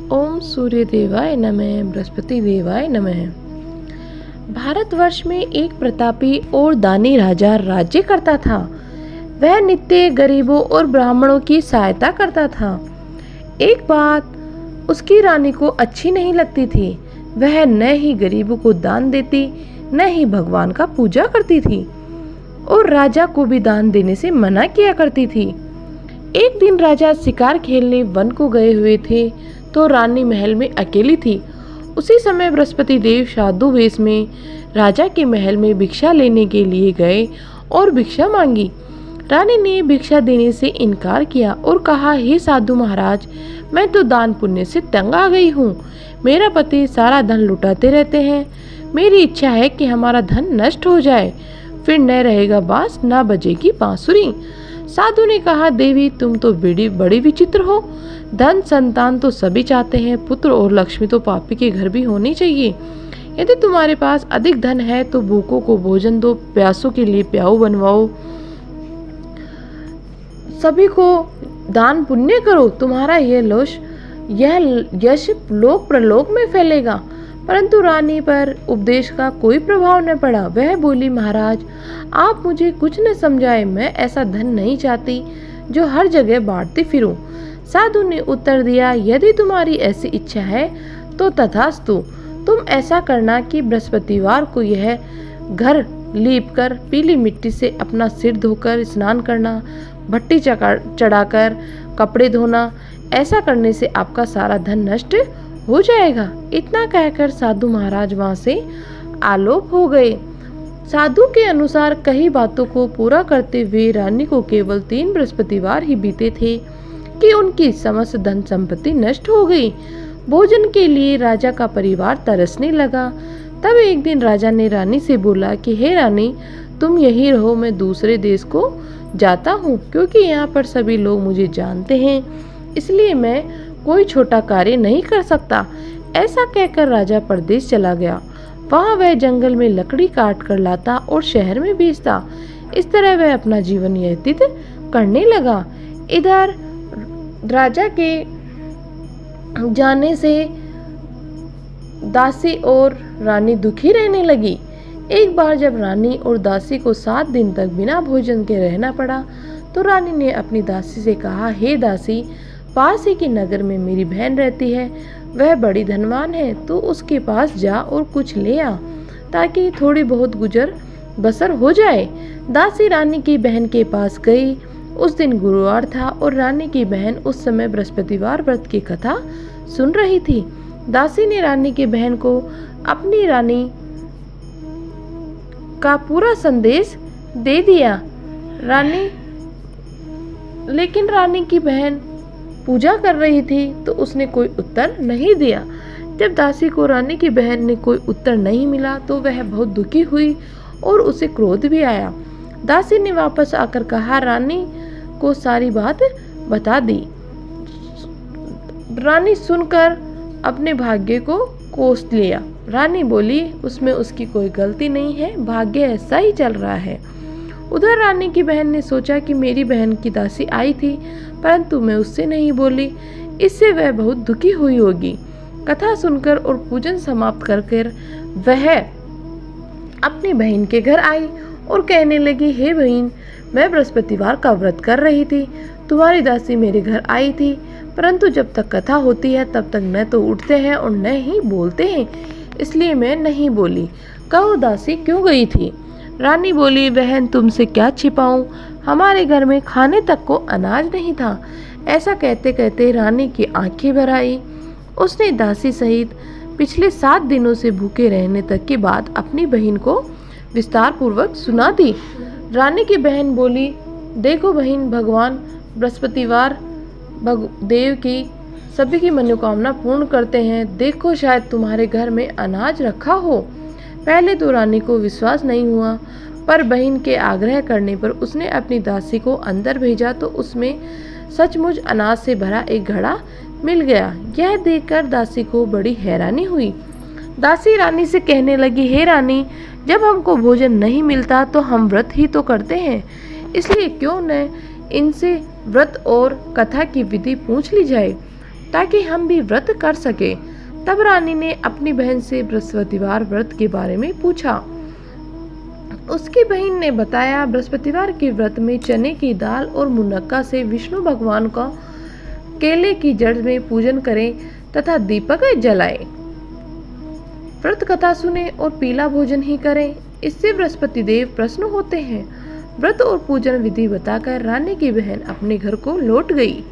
ओम सूर्य देवाय नमः, बृहस्पति देवाय नमः। भारतवर्ष में एक प्रतापी और दानी राजा राज्य करता था। वह नित्य गरीबों और ब्राह्मणों की सहायता करता था। एक बात उसकी रानी को अच्छी नहीं लगती थी। वह न ही गरीबों को दान देती, न ही भगवान का पूजा करती थी और राजा को भी दान देने से मना किया करती थी। एक दिन राजा शिकार खेलने वन को गए हुए थे तो रानी महल में अकेली थी। उसी समय बृहस्पति देव साधु वेश में राजा के महल में भिक्षा लेने के लिए गए और भिक्षा मांगी। रानी ने भिक्षा देने से इनकार किया और कहा, हे साधु महाराज, मैं तो दान पुण्य से तंग आ गई हूँ। मेरा पति सारा धन लुटाते रहते हैं। मेरी इच्छा है कि हमारा धन नष्ट हो जाए, फिर न रहेगा बांस न बजेगी बांसुरी। साधु ने कहा, देवी तुम तो बड़ी विचित्र हो। धन संतान तो सभी चाहते हैं, पुत्र और लक्ष्मी तो पापी के घर भी होनी चाहिए। यदि तुम्हारे पास अधिक धन है तो भूखों को भोजन दो, प्यासों के लिए प्याऊ बनवाओ, सभी को दान पुण्य करो। तुम्हारा यह यश लोक प्रलोक में फैलेगा। परंतु रानी पर उपदेश का कोई प्रभाव न पड़ा। वह बोली, महाराज आप मुझे कुछ न समझाए। मैं ऐसा धन नहीं चाहती जो हर जगह बांटती फिरूं। साधु ने उत्तर दिया, यदि तुम्हारी ऐसी इच्छा है तो तथास्तु। तुम ऐसा करना कि बृहस्पतिवार को यह घर लीप कर पीली मिट्टी से अपना सिर धोकर स्नान करना, भट्टी चढ़ाकर कपड़े धोना। ऐसा करने से आपका सारा धन नष्ट हो जाएगा। इतना कहकर साधु महाराज वहां से आलोप हो गए। साधु के अनुसार कई बातों को पूरा करते हुए रानी को केवल 3 बृहस्पतिवार ही बीते थे कि उनकी समस्त धन संपत्ति नष्ट हो गई। भोजन के लिए राजा का परिवार तरसने लगा। तब एक दिन राजा ने रानी से बोला कि हे रानी, तुम यही रहो, मैं दूसरे देश को जाता हूँ, क्योंकि यहाँ पर सभी लोग मुझे जानते हैं, इसलिए मैं कोई छोटा कार्य नहीं कर सकता। ऐसा कहकर राजा परदेश चला गया। वहाँ वह जंगल में लकड़ी काट कर लाता और शहर में बेचता। इस तरह वह अपना जीवन व्यतीत करने लगा। इधर राजा के जाने से दासी और रानी दुखी रहने लगी। एक बार जब रानी और दासी को 7 दिन तक बिना भोजन के रहना पड़ा तो रानी ने अपनी दासी से कहा, हे दासी, पास ही के नगर में मेरी बहन रहती है। वह बड़ी धनवान है, तो उसके पास जा और कुछ ले आ, ताकि थोड़ी बहुत गुजर बसर हो जाए। दासी रानी की बहन के पास गई। उस दिन गुरुवार था और रानी की बहन उस समय बृहस्पतिवार व्रत की कथा सुन रही थी। दासी ने रानी की बहन को अपनी रानी का पूरा संदेश दे दिया। लेकिन रानी की बहन पूजा कर रही थी तो उसने कोई उत्तर नहीं दिया। जब दासी को रानी की बहन ने कोई उत्तर नहीं मिला तो वह बहुत दुखी हुई और उसे क्रोध भी आया। दासी ने वापस आकर कहा, रानी को सारी बात बता दी। रानी सुनकर अपने भाग्य को कोस लिया। रानी बोली, उसमें उसकी कोई गलती नहीं है, भाग्य ऐसा ही चल रहा है। उधर रानी की बहन ने सोचा कि मेरी बहन की दासी आई थी, परंतु मैं उससे नहीं बोली, इससे वह बहुत दुखी हुई होगी। कथा सुनकर और पूजन समाप्त कर वह अपनी बहन के घर आई और कहने लगी, हे बहन, मैं बृहस्पतिवार का व्रत कर रही थी। तुम्हारी दासी मेरे घर आई थी, परंतु जब तक कथा होती है तब तक न तो उठते हैं और न ही बोलते हैं, इसलिए मैं नहीं बोली। कहो दासी क्यों गई थी? रानी बोली, बहन तुमसे क्या छिपाऊं, हमारे घर में खाने तक को अनाज नहीं था। ऐसा कहते कहते रानी की आंखें भर आई। उसने दासी सहित पिछले 7 दिनों से भूखे रहने तक की बात अपनी बहन को विस्तार पूर्वक सुना दी। रानी की बहन बोली, देखो बहन, भगवान बृहस्पतिवार देव की सभी की मनोकामना पूर्ण करते हैं। देखो शायद तुम्हारे घर में अनाज रखा हो। पहले तो रानी को विश्वास नहीं हुआ, पर बहन के आग्रह करने पर उसने अपनी दासी को अंदर भेजा तो उसमें सचमुच अनाज से भरा एक घड़ा मिल गया। यह देखकर दासी को बड़ी हैरानी हुई। दासी रानी से कहने लगी, हे रानी, जब हमको भोजन नहीं मिलता तो हम व्रत ही तो करते हैं, इसलिए क्यों न इनसे व्रत और कथा की विधि पूछ ली जाए। ताकि हम भी व्रत कर सके। तब रानी ने अपनी बहन से बृहस्पतिवार व्रत के बारे में पूछा। उसकी बहन ने बताया, बृहस्पतिवार के व्रत में चने की दाल और मुनक्का से विष्णु भगवान का केले की जड़ में पूजन करें तथा दीपक जलाएं। व्रत कथा सुने और पीला भोजन ही करें, इससे बृहस्पति देव प्रसन्न होते हैं। व्रत और पूजन विधि बताकर रानी की बहन अपने घर को लौट गई।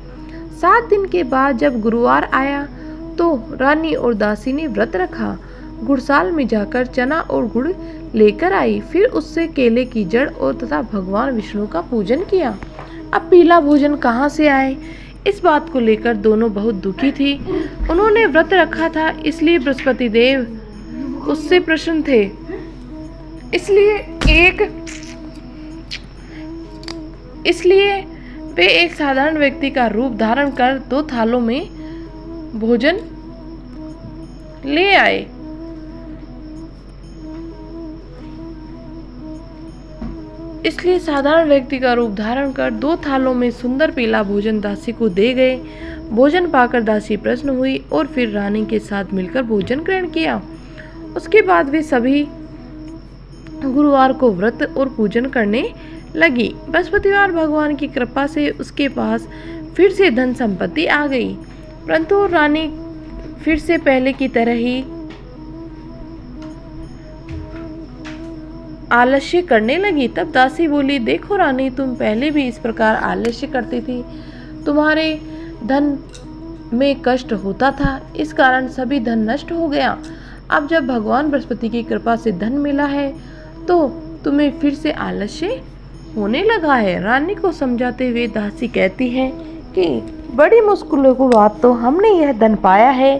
7 दिन के बाद जब गुरुवार आया तो रानी और दासी ने व्रत रखा। गुड़साल में जाकर चना और गुड़ लेकर आई, फिर उससे केले की जड़ और तथा भगवान विष्णु का पूजन किया। अब पीला भोजन कहाँ से आए, इस बात को लेकर दोनों बहुत दुखी थी। उन्होंने व्रत रखा था, इसलिए बृहस्पति देव उससे प्रसन्न थे। इसलिए वे एक साधारण व्यक्ति का रूप धारण कर 2 थालों में भोजन ले आए। इसलिए साधारण व्यक्ति का रूप धारण कर 2 थालों में सुंदर पीला भोजन दासी को दे गए। भोजन पाकर दासी प्रसन्न हुई और फिर रानी के साथ मिलकर भोजन ग्रहण किया। उसके बाद वे सभी गुरुवार को व्रत और पूजन करने लगी। बृहस्पतिवार भगवान की कृपा से उसके पास फिर से धन संपत्ति आ गई, परंतु रानी फिर से पहले की तरह ही आलस्य करने लगी। तब दासी बोली, देखो रानी, तुम पहले भी इस प्रकार आलस्य करती थी, तुम्हारे धन में कष्ट होता था, इस कारण सभी धन नष्ट हो गया। अब जब भगवान बृहस्पति की कृपा से धन मिला है तो तुम्हें फिर से आलस्य होने लगा है। रानी को समझाते हुए दासी कहती है कि बड़ी मुश्किलों के बाद तो हमने यह धन पाया है,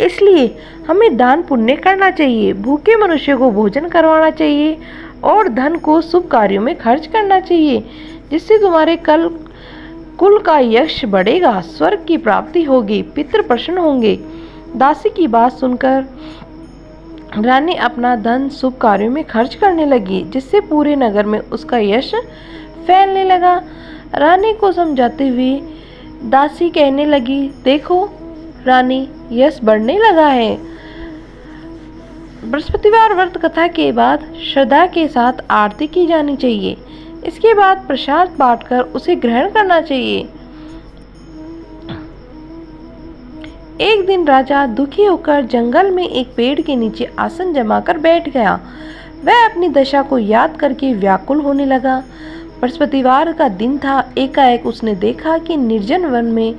इसलिए हमें दान पुण्य करना चाहिए, भूखे मनुष्य को भोजन करवाना चाहिए और धन को शुभ कार्यों में खर्च करना चाहिए, जिससे तुम्हारे कुल का यश बढ़ेगा, स्वर्ग की प्राप्ति होगी, पितृ प्रसन्न होंगे। दासी की बात सुनकर रानी अपना धन शुभ कार्यों में खर्च करने लगी, जिससे पूरे नगर में उसका यश फैलने लगा। रानी को समझाते हुए दासी कहने लगी, देखो रानी, यश बढ़ने लगा है। बृहस्पतिवार व्रत कथा के बाद श्रद्धा के साथ आरती की जानी चाहिए। इसके बाद प्रसाद बांटकर उसे ग्रहण करना चाहिए। एक दिन राजा दुखी होकर जंगल में एक पेड़ के नीचे आसन जमाकर बैठ गया। वह अपनी दशा को याद करके व्याकुल होने लगा। बृहस्पतिवार का दिन था। एकाएक उसने देखा कि निर्जन वन में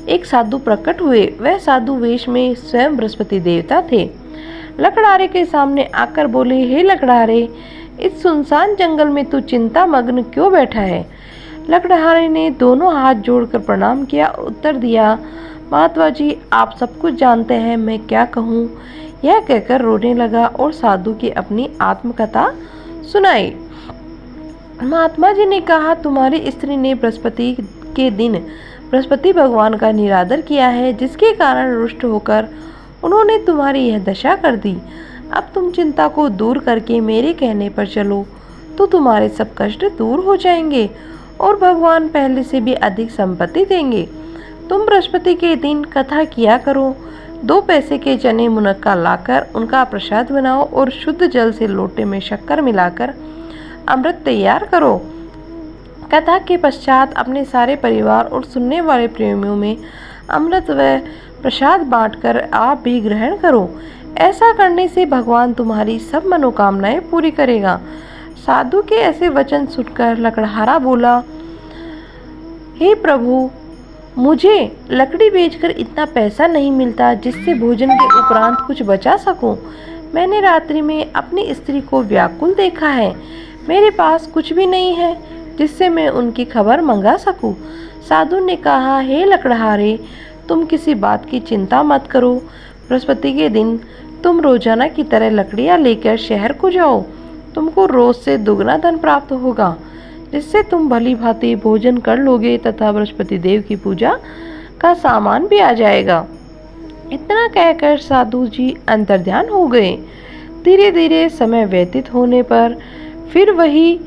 एक साधु प्रकट हुए। वह साधु वेश में स्वयं बृहस्पति देवता थे। लकड़हारे के सामने आकर बोले, हे लकड़हारे, इस सुनसान जंगल में तू चिंता मग्न क्यों बैठा है? लकड़हारे ने दोनों हाथ जोड़कर प्रणाम किया और उत्तर दिया, महात्मा जी, आप सब कुछ जानते हैं, मैं क्या कहूँ। यह कहकर रोने लगा और साधु की अपनी आत्मकथा सुनाई। महात्मा जी ने कहा, तुम्हारी स्त्री ने बृहस्पति के दिन बृहस्पति भगवान का निरादर किया है, जिसके कारण रुष्ट होकर उन्होंने तुम्हारी यह दशा कर दी। अब तुम चिंता को दूर करके मेरे कहने पर चलो तो तुम्हारे सब कष्ट दूर हो जाएंगे और भगवान पहले से भी अधिक संपत्ति देंगे। तुम बृहस्पति के दिन कथा किया करो। 2 पैसे के चने मुनक्का लाकर उनका प्रसाद बनाओ और शुद्ध जल से लोटे में शक्कर मिलाकर अमृत तैयार करो। कथा के पश्चात अपने सारे परिवार और सुनने वाले प्रेमियों में अमृत व प्रसाद बांटकर आप भी ग्रहण करो। ऐसा करने से भगवान तुम्हारी सब मनोकामनाएं पूरी करेगा। साधु के ऐसे वचन सुनकर लकड़हारा बोला, हे प्रभु, मुझे लकड़ी बेचकर इतना पैसा नहीं मिलता जिससे भोजन के उपरांत कुछ बचा सकूं। मैंने रात्रि में अपनी स्त्री को व्याकुल देखा है। मेरे पास कुछ भी नहीं है जिससे मैं उनकी खबर मंगा सकूं। साधु ने कहा, हे लकड़हारे, तुम किसी बात की चिंता मत करो। बृहस्पति के दिन तुम रोजाना की तरह लकड़ियां लेकर शहर को जाओ। तुमको रोज से दुगना धन प्राप्त होगा, जिससे तुम भली भांति भोजन कर लोगे तथा बृहस्पति देव की पूजा का सामान भी आ जाएगा। इतना कहकर साधु जी अंतर्ध्यान हो गए। धीरे धीरे समय व्यतीत होने पर फिर वही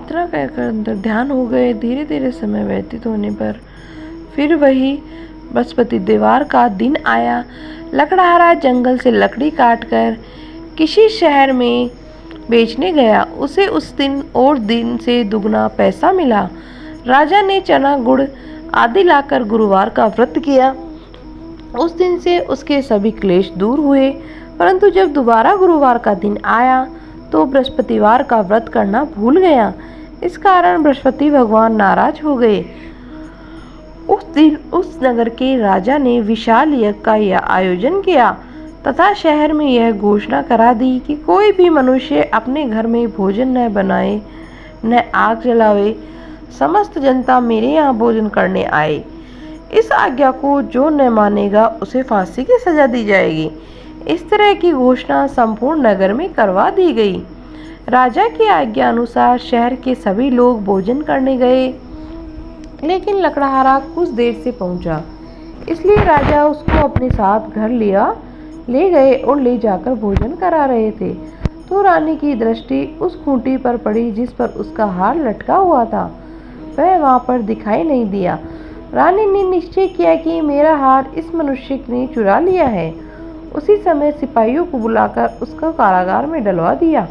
इतना कहकर अंदर ध्यान हो गए। धीरे धीरे समय व्यतीत होने पर फिर वही बृहस्पतिवार का दिन आया। लकड़हारा जंगल से लकड़ी काटकर किसी शहर में बेचने गया। उसे उस दिन और दिन से दुगना पैसा मिला। राजा ने चना गुड़ आदि लाकर गुरुवार का व्रत किया। उस दिन से उसके सभी क्लेश दूर हुए। परंतु जब दोबारा गुरुवार का दिन आया तो बृहस्पतिवार का व्रत करना भूल गया। इस कारण बृहस्पति भगवान नाराज हो गए। उस दिन उस नगर के राजा ने विशाल यज्ञ का आयोजन किया तथा शहर में यह घोषणा करा दी कि कोई भी मनुष्य अपने घर में भोजन न बनाए न आग जलावे। समस्त जनता मेरे यहाँ भोजन करने आए। इस आज्ञा को जो न मानेगा उसे फांसी की सजा दी जाएगी। इस तरह की घोषणा संपूर्ण नगर में करवा दी गई। राजा की आज्ञा अनुसार शहर के सभी लोग भोजन करने गए, लेकिन लकड़हारा कुछ देर से पहुंचा, इसलिए राजा उसको अपने साथ घर ले गए और ले जाकर भोजन करा रहे थे तो रानी की दृष्टि उस खूंटी पर पड़ी जिस पर उसका हार लटका हुआ था। वह वहां पर दिखाई नहीं दिया। रानी ने निश्चय किया कि मेरा हार इस मनुष्य ने चुरा लिया है। उसी समय सिपाहियों को बुलाकर उसको कारागार में डलवा दिया।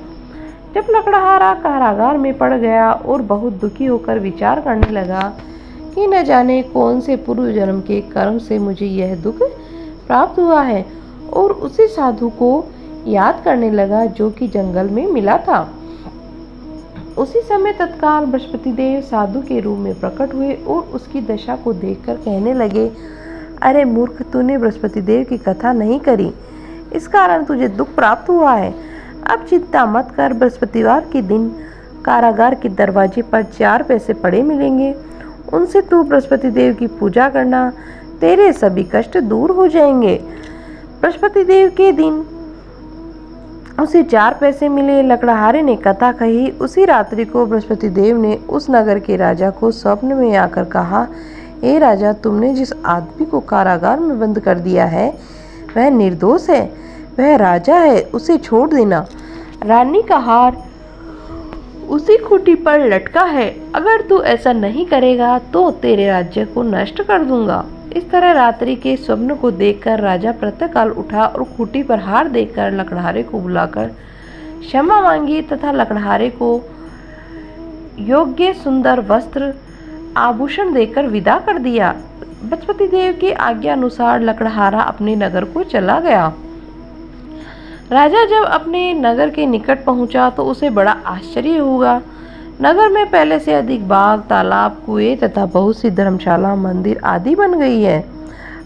जब लकड़हारा कारागार में पड़ गया और बहुत दुखी होकर विचार करने लगा कि न जाने कौन से पूर्व जन्म के कर्म से मुझे यह दुख प्राप्त हुआ है, और उसी साधु को याद करने लगा जो कि जंगल में मिला था। उसी समय तत्काल बृहस्पति देव साधु के रूप में प्रकट हुए और उसकी दशा को देखकर कहने लगे, अरे मूर्ख, तूने बृहस्पति देव की कथा नहीं करी, इस कारण तुझे दुख प्राप्त हुआ है। अब चिंता मत कर, बृहस्पतिवार के दिन कारागार के दरवाजे पर 4 पैसे पड़े मिलेंगे। उनसे तू बृहस्पति देव की पूजा करना, तेरे सभी कष्ट दूर हो जाएंगे। बृहस्पति देव के दिन उसे 4 पैसे मिले। लकड़हारे ने कथा कही। उसी रात्रि को बृहस्पति देव ने उस नगर के राजा को स्वप्न में आकर कहा, हे राजा, तुमने जिस आदमी को कारागार में बंद कर दिया है वह निर्दोष है, वह राजा है, उसे छोड़ देना। रानी का हार उसी खूंटी पर लटका है। अगर तू ऐसा नहीं करेगा तो तेरे राज्य को नष्ट कर दूंगा। इस तरह रात्रि के स्वप्न को देखकर राजा प्रातःकाल उठा और खूंटी पर हार देखकर लकड़हारे को बुलाकर क्षमा मांगी तथा लकड़हारे को योग्य सुंदर वस्त्र आभूषण देकर विदा कर दिया। बृहस्पति देव की आज्ञा अनुसार लकड़हारा अपने नगर को चला गया। राजा जब अपने नगर के निकट पहुंचा तो उसे बड़ा आश्चर्य हुआ। नगर में पहले से अधिक बाग, तालाब, कुएं तथा बहुत सी धर्मशाला, मंदिर आदि बन गई है।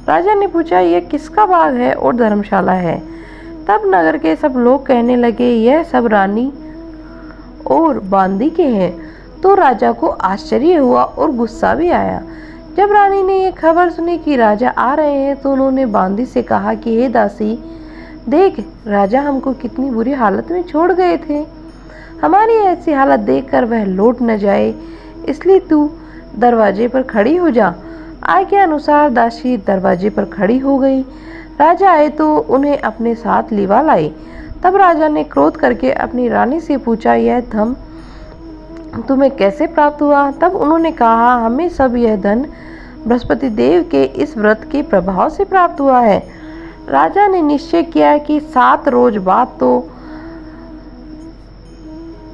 राजा ने पूछा, यह किसका बाग है और धर्मशाला है? तब नगर के सब लोग कहने लगे, यह सब रानी और बांदी के हैं। तो राजा को आश्चर्य हुआ और गुस्सा भी आया। जब रानी ने यह खबर सुनी कि राजा आ रहे हैं तो उन्होंने बांदी से कहा कि हे दासी, देख, राजा हमको कितनी बुरी हालत में छोड़ गए थे। हमारी ऐसी हालत देखकर वह लौट न जाए, इसलिए तू दरवाजे पर खड़ी हो जा। आज्ञा अनुसार दासी दरवाजे पर खड़ी हो गई। राजा आए तो उन्हें अपने साथ लिवा लाई। तब राजा ने क्रोध करके अपनी रानी से पूछा, यह धन तुम्हें कैसे प्राप्त हुआ? तब उन्होंने कहा, हमें सब यह धन बृहस्पति देव के इस व्रत के प्रभाव से प्राप्त हुआ है। राजा ने निश्चय किया कि 7 रोज बाद तो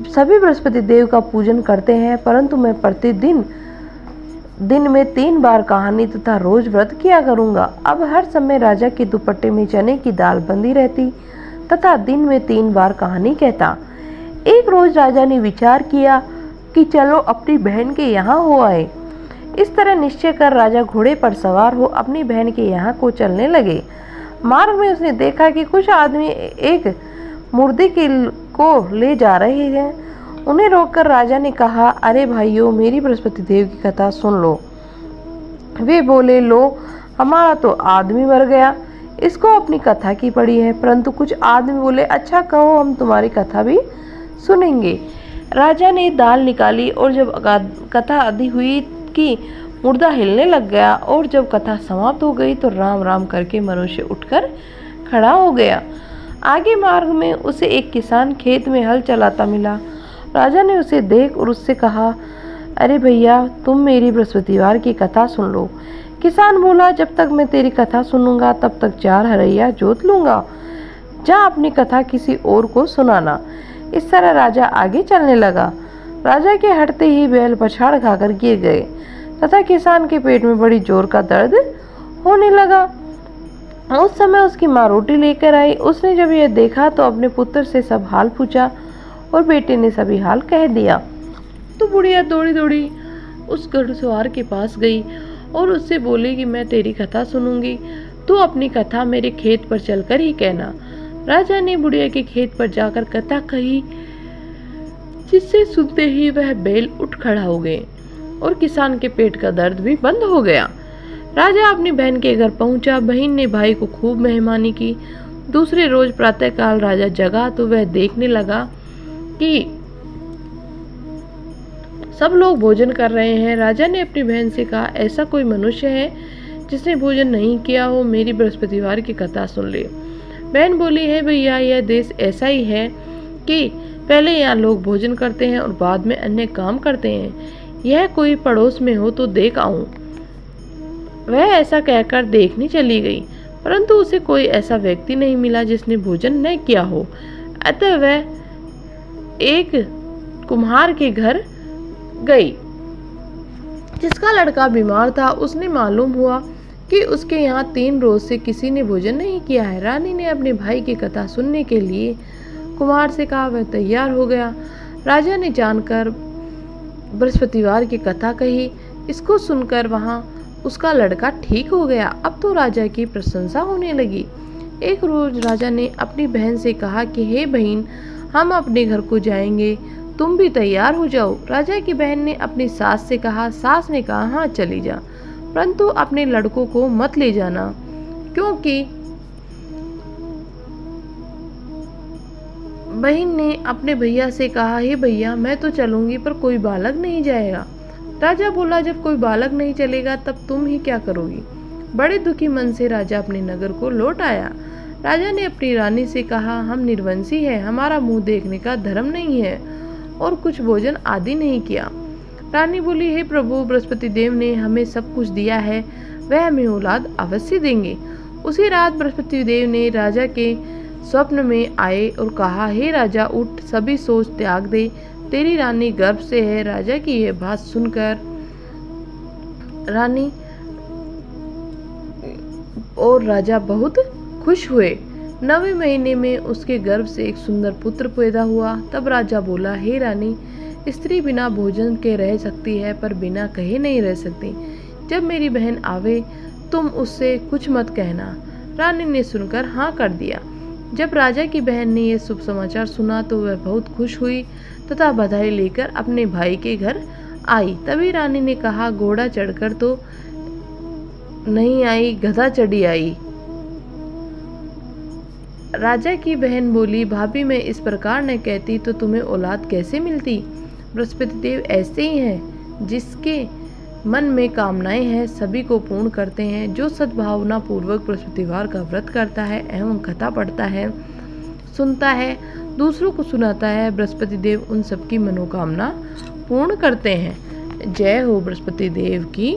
सभी बृहस्पति देव का पूजन करते हैं, परंतु मैं प्रतिदिन दिन में 3 बार कहानी तथा रोज व्रत किया करूंगा। अब हर समय राजा के दुपट्टे में चने की दाल बंधी रहती तथा दिन में 3 बार कहानी कहता। एक रोज राजा ने विचार किया कि चलो अपनी बहन के यहाँ हो आए। इस तरह निश्चय कर राजा घोड़े पर सवार हो अपनी बहन के यहाँ को चलने लगे। मार्ग में उसने देखा कि कुछ आदमी एक मुर्दे को ले जा रहे हैं। उन्हें रोककर राजा ने कहा, अरे भाइयों, मेरी बृहस्पति देव की कथा सुन लो। वे बोले, लो, हमारा तो आदमी मर गया, इसको अपनी कथा की पड़ी है। परंतु कुछ आदमी बोले, अच्छा कहो, हम तुम्हारी कथा भी सुनेंगे। राजा ने दाल निकाली और जब कथा आदि हुई कि मुर्दा हिलने लग गया और जब कथा समाप्त हो गई तो राम राम करके मनुष्य उठकर खड़ा हो गया। आगे मार्ग में उसे एक किसान खेत में हल चलाता मिला। राजा ने उसे देख और उससे कहा, अरे भैया, तुम मेरी बृहस्पतिवार की कथा सुन लो। किसान बोला, जब तक मैं तेरी कथा सुनूंगा तब तक 4 हरैया जोत लूंगा। जा अपनी कथा किसी और को सुनाना। इस तरह राजा आगे चलने लगा। राजा के हटते ही बैल पछाड़ खाकर गिर गए तथा किसान के पेट में बड़ी जोर का दर्द होने लगा। उस समय उसकी माँ रोटी लेकर आई। उसने जब यह देखा तो अपने पुत्र से सब हाल पूछा और बेटे ने सभी हाल कह दिया। तो बुढ़िया दौड़ी दौड़ी उस घुड़सवार के पास गई और उससे बोली कि मैं तेरी कथा सुनूंगी, तू अपनी कथा मेरे खेत पर चलकर ही कहना। राजा ने बुढ़िया के खेत पर जाकर कथा कही, जिससे सुनते ही वह बैल उठ खड़ा हो गए और किसान के पेट का दर्द भी बंद हो गया। राजा अपनी बहन के घर पहुंचा। बहन ने भाई को खूब मेहमानी की। दूसरे रोज प्रातःकाल राजा जगा तो वह देखने लगा कि सब लोग भोजन कर रहे हैं। राजा ने अपनी बहन से कहा, ऐसा कोई मनुष्य है जिसने भोजन नहीं किया हो, मेरी बृहस्पतिवार की कथा सुन ले। बहन बोली, है भैया, यह देश ऐसा ही है कि पहले यहाँ लोग भोजन करते हैं और बाद में अन्य काम करते हैं। यह कोई पड़ोस में हो तो देख आऊं। वह ऐसा कहकर देखने चली गई, परंतु उसे कोई ऐसा व्यक्ति नहीं मिला जिसने भोजन न किया हो। अतः वह एक कुम्हार के घर गई, जिसका लड़का बीमार था। उसने मालूम हुआ कि उसके यहाँ 3 रोज से किसी ने भोजन नहीं किया है। रानी ने अपने भाई की कथा सुनने के लिए कुम्हार से कहा। वह तैयार हो गया। राजा ने जानकर बृहस्पतिवार की कथा कही। इसको सुनकर वहाँ उसका लड़का ठीक हो गया। अब तो राजा की प्रशंसा होने लगी। एक रोज राजा ने अपनी बहन से कहा कि हे बहन, हम अपने घर को जाएंगे, तुम भी तैयार हो जाओ। राजा की बहन ने अपनी सास से कहा। सास ने कहा, हाँ चली जा, परंतु अपने लड़कों को मत ले जाना, क्योंकि बहन ने अपने भैया से कहा, हे भैया, मैं तो चलूंगी पर कोई बालक नहीं जाएगा। राजा बोला, जब कोई बालक नहीं चलेगा तब तुम ही क्या करोगी। बड़े दुखी मन से राजा अपने नगर को लौट आया। राजा ने अपनी रानी से कहा, हम निर्वंशी हैं, हमारा मुंह देखने का धर्म नहीं है और कुछ भोजन आदि नहीं किया। रानी बोली, हे प्रभु, बृहस्पति देव ने हमें सब कुछ दिया है, वह हमें औलाद अवश्य देंगे। उसी रात बृहस्पति देव ने राजा के स्वप्न में आए और कहा, हे राजा, उठ, सभी सोच त्याग दे, तेरी रानी गर्भ से है। राजा की यह बात सुनकर रानी और राजा बहुत खुश हुए। 9वें महीने में उसके गर्भ से एक सुंदर पुत्र पैदा हुआ। तब राजा बोला, हे रानी, स्त्री बिना भोजन के रह सकती है पर बिना कहे नहीं रह सकती। जब मेरी बहन आवे तुम उससे कुछ मत कहना। रानी ने सुनकर हाँ कर दिया। जब राजा की बहन ने यह शुभ समाचार सुना तो वह बहुत खुश हुई तथा बधाई लेकर अपने भाई के घर आई। तभी रानी ने कहा, घोड़ा चढ़कर तो नहीं आई, गधा चढ़ी आई। राजा की बहन बोली, भाभी, मैं इस प्रकार न कहती तो तुम्हें औलाद कैसे मिलती। बृहस्पति देव ऐसे ही हैं, जिसके मन में कामनाएं हैं सभी को पूर्ण करते हैं। जो सद्भावना पूर्वक बृहस्पतिवार का व्रत करता है एवं कथा पढ़ता है, सुनता है, दूसरों को सुनाता है, बृहस्पति देव उन सबकी मनोकामना पूर्ण करते हैं। जय हो बृहस्पति देव की।